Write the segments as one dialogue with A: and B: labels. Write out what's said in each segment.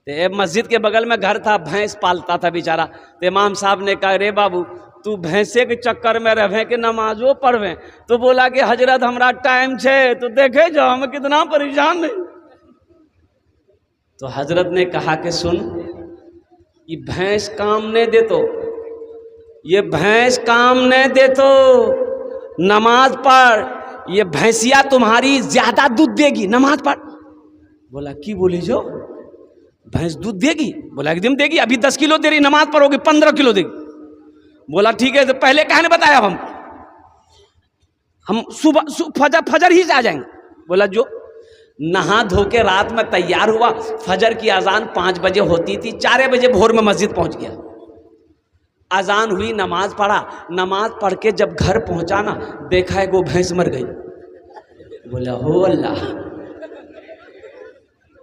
A: तो मस्जिद के बगल में घर था, भैंस पालता था बेचारा। तो इमाम साहब ने कहा, रे बाबू तू भैंसे के चक्कर में रहे कि नमाजो पढ़वे। तो बोला कि हजरत हमरा टाइम छे, तो देखे जाओ हम कितना परेशान नहीं। तो हजरत ने कहा कि सुन, ये भैंस काम नहीं दे तो, ये भैंस काम नहीं दे तो नमाज पढ़, ये भैंसिया तुम्हारी ज्यादा दूध देगी, नमाज पढ़। बोला की बोली जो, भैंस दूध देगी? बोला एकदम देगी, अभी 10 किलो दे रही, नमाज पढ़ोगे 15 किलो देगी। बोला ठीक है, तो पहले कहने बताया हम सुबह फजर ही से आ जाएंगे। बोला जो नहा धो के रात में तैयार हुआ, फजर की अजान 5 बजे होती थी, 4 बजे भोर में मस्जिद पहुंच गया। अजान हुई, नमाज पढ़ा, नमाज पढ़ के जब घर पहुंचा ना, देखा है वो भैंस मर गई। बोला हो अल्लाह,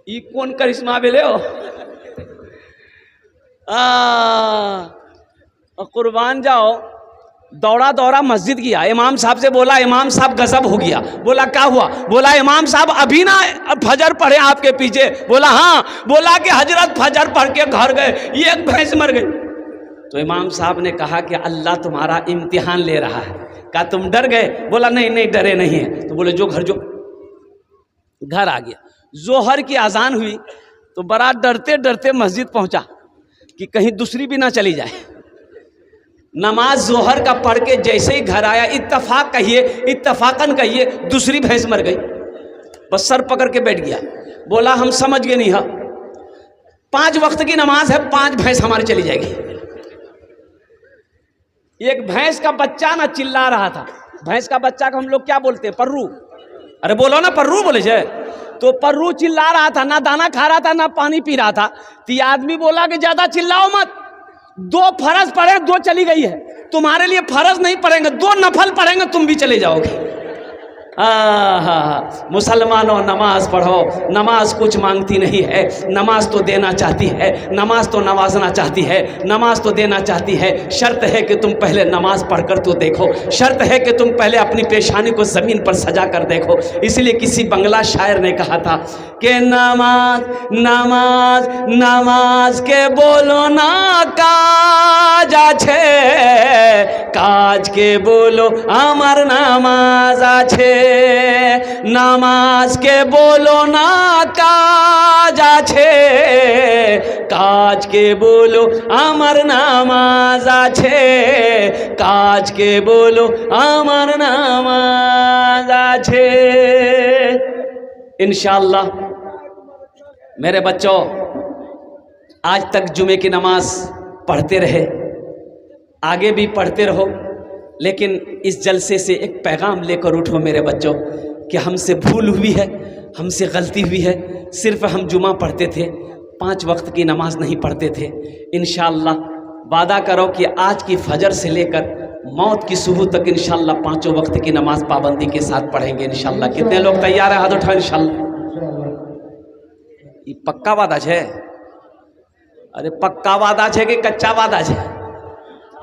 A: ये कौन करिश्मा बेले हो। कुर्बान जाओ, दौड़ा दौड़ा मस्जिद गया, इमाम साहब से बोला, इमाम साहब गजब हो गया। बोला क्या हुआ? बोला इमाम साहब अभी ना फजर पढ़े आपके पीछे। बोला हाँ। बोला कि हजरत फजर पढ़ के घर गए, ये एक भैंस मर गई। तो इमाम साहब ने कहा कि अल्लाह तुम्हारा इम्तिहान ले रहा है। क्या तुम डर गए? बोला नहीं नहीं डरे नहीं है। तो बोले जो घर जो, घर आ गया। जोहर की अजान हुई तो बड़ा डरते डरते मस्जिद पहुंचा कि कहीं दूसरी भी ना चली जाए। नमाज जोहर का पढ़ के जैसे ही घर आया, इत्तफाक कहिए, इत्तफाकन कहिए, दूसरी भैंस मर गई। बस सर पकड़ के बैठ गया। बोला हम समझ गए नहीं है, 5 वक्त की नमाज है, 5 भैंस हमारी चली जाएगी। एक भैंस का बच्चा ना चिल्ला रहा था। भैंस का बच्चा को हम लोग क्या बोलते हैं? पर्रू। अरे बोलो ना पर्रू बोले जे। तो पर्रू चिल्ला रहा था, ना दाना खा रहा था ना पानी पी रहा था। तो ये आदमी बोला कि ज्यादा चिल्लाओ मत, 2 फर्ज पढ़े, 2 चली गई है, तुम्हारे लिए फर्ज नहीं पढ़ेंगे, 2 नफल पढ़ेंगे, तुम भी चले जाओगे। मुसलमानों नमाज पढ़ो, नमाज कुछ मांगती नहीं है, नमाज तो देना चाहती है, नमाज तो नवाजना चाहती है, नमाज तो देना चाहती है। शर्त है कि तुम पहले नमाज पढ़कर तो देखो, शर्त है कि तुम पहले अपनी पेशानी को ज़मीन पर सजा कर देखो। इसलिए किसी बंगला शायर ने कहा था कि नमाज नमाज नमाज के बोलो ना काज आछे, काज के बोलो आमार नमाज आछे। नमाज के बोलो ना काज आछे, काज के बोलो आमार नमाज आछे, काज के बोलो आमार नमाज आछे। इंशाअल्लाह मेरे बच्चों, आज तक जुमे की नमाज पढ़ते रहे, आगे भी पढ़ते रहो, लेकिन इस जलसे से एक पैगाम लेकर उठो मेरे बच्चों कि हमसे भूल हुई है, हमसे गलती हुई है। सिर्फ हम जुमा पढ़ते थे, 5 वक्त की नमाज नहीं पढ़ते थे। इंशाअल्लाह वादा करो कि आज की फजर से लेकर मौत की सुबह तक इंशाअल्लाह 5 वक्त की नमाज पाबंदी के साथ पढ़ेंगे इंशाअल्लाह। कितने लोग तैयार है? हाथ उठाओ इंशाअल्लाह। ये पक्का वादा है? अरे पक्का वादा है कि कच्चा वादा है?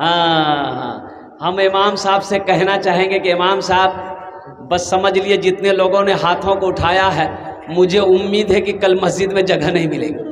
A: हाँ, हम इमाम साहब से कहना चाहेंगे कि इमाम साहब बस समझ लिए, जितने लोगों ने हाथों को उठाया है, मुझे उम्मीद है कि कल मस्जिद में जगह नहीं मिलेगी।